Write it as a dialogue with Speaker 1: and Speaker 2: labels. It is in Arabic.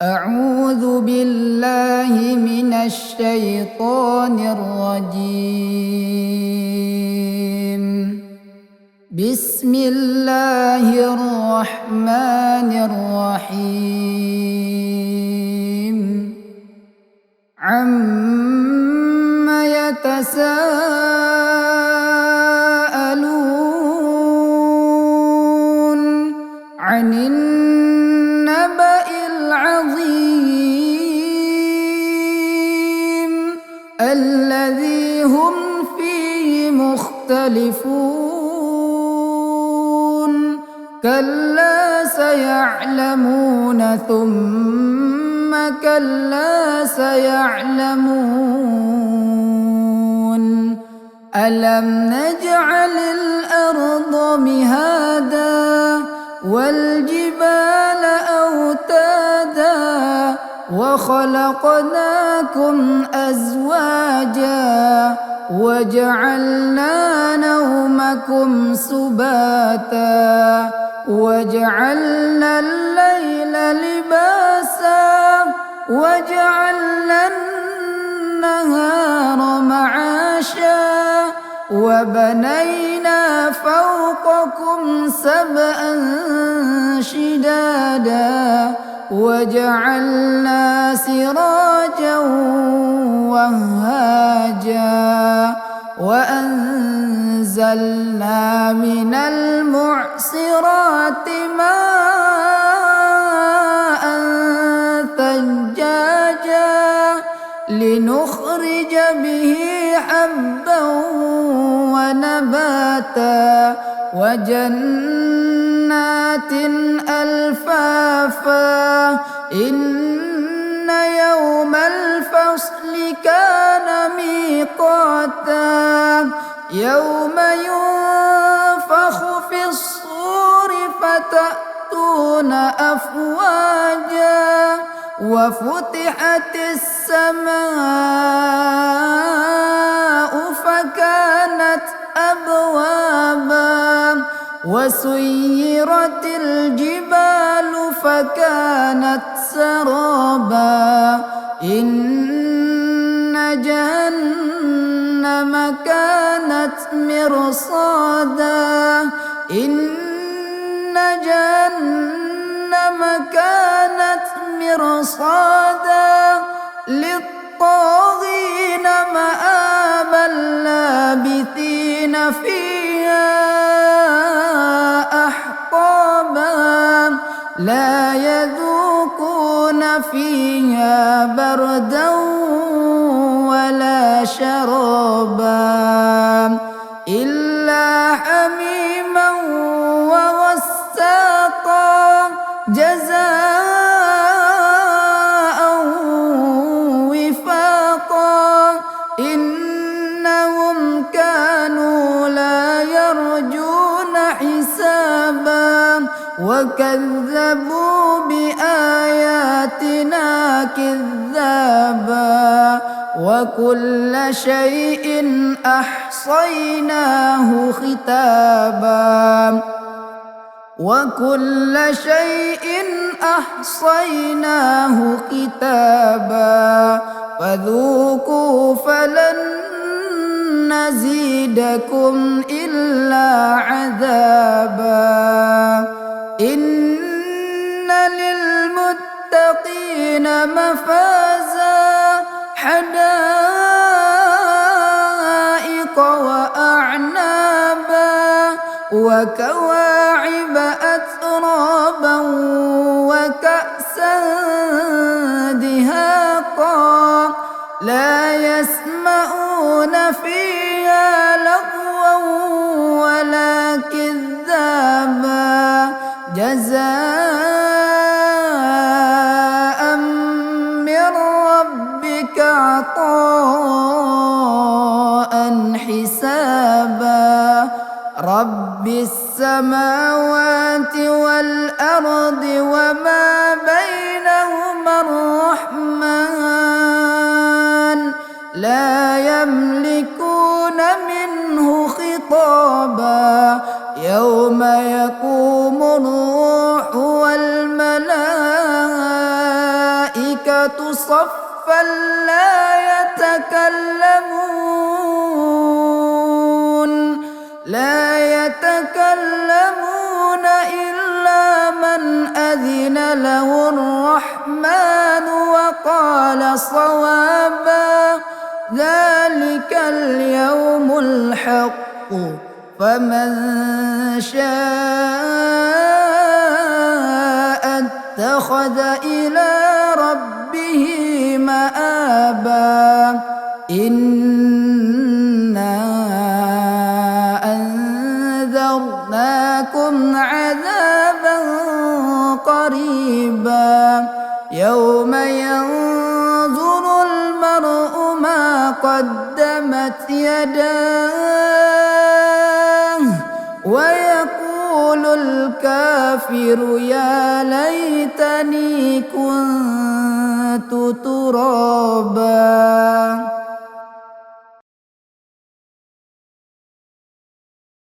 Speaker 1: أعوذ بالله من الشيطان الرجيم. بسم الله الرحمن الرحيم. عم يتساءلون عن النبأ العظيم الذي هم فيه مختلفون. كلا سيعلمون ثم كلا سيعلمون. ألم نجعل الأرض مهادا والجبال أوتادا وخلقناكم أزواجا وجعلنا نومكم سباتا وجعلنا الليل لباسا وجعلنا النهار معاشا وبنينا فوقكم سبعا شدادا وجعلنا سراجا وهاجا وأنزلنا من المعصرات ماء ثجاجا لنخرج به حبا ونباتا وجنات ألفافا. إن يوم الفصل كان ميقاتا يوم ينفخ في الصور فتأتون أفواجا وفتحت السماء فكانت أبوابا وسيرت الجبال فكانت سرابا. إن جهنم كانت مرصادا إن جهنم كانت مرصادا للطاغين مآبا لابثين فيها أحقابا لا يذوقون فيها بردا ولا شرابا إلا حميما وغساقا جزاء وفاقا. إنهم كانوا لا يرجون حسابا وكذبوا بآياتنا كذابا وكل شيء أحصيناه ختابا وكل شيء أحصيناه كتابا فذوقوا فلن نزيدكم إلا عذابا. إن للمتقين مفازا حدائق وأعنابا وكواعب أترابا وكأسا دهاقا لا يسمعون فيها لغوا ولا كذابا جزاء من ربك عطاء حسابا. رب السماوات والأرض وما بينهما الرحمن لا يملكون منه خطابا يوم يقوم الروح والملائكة لا يتكلمون إلا من أذن له الرحمن وقال صوابا ذلك اليوم الحق فمن شاء اتخذ إلى ربه مآبا إنا أنذرناكم عذابا قريبا يوم ينظر المرء ما قدمت يداه ويقول الكافر يا ليتني كنت ترابا.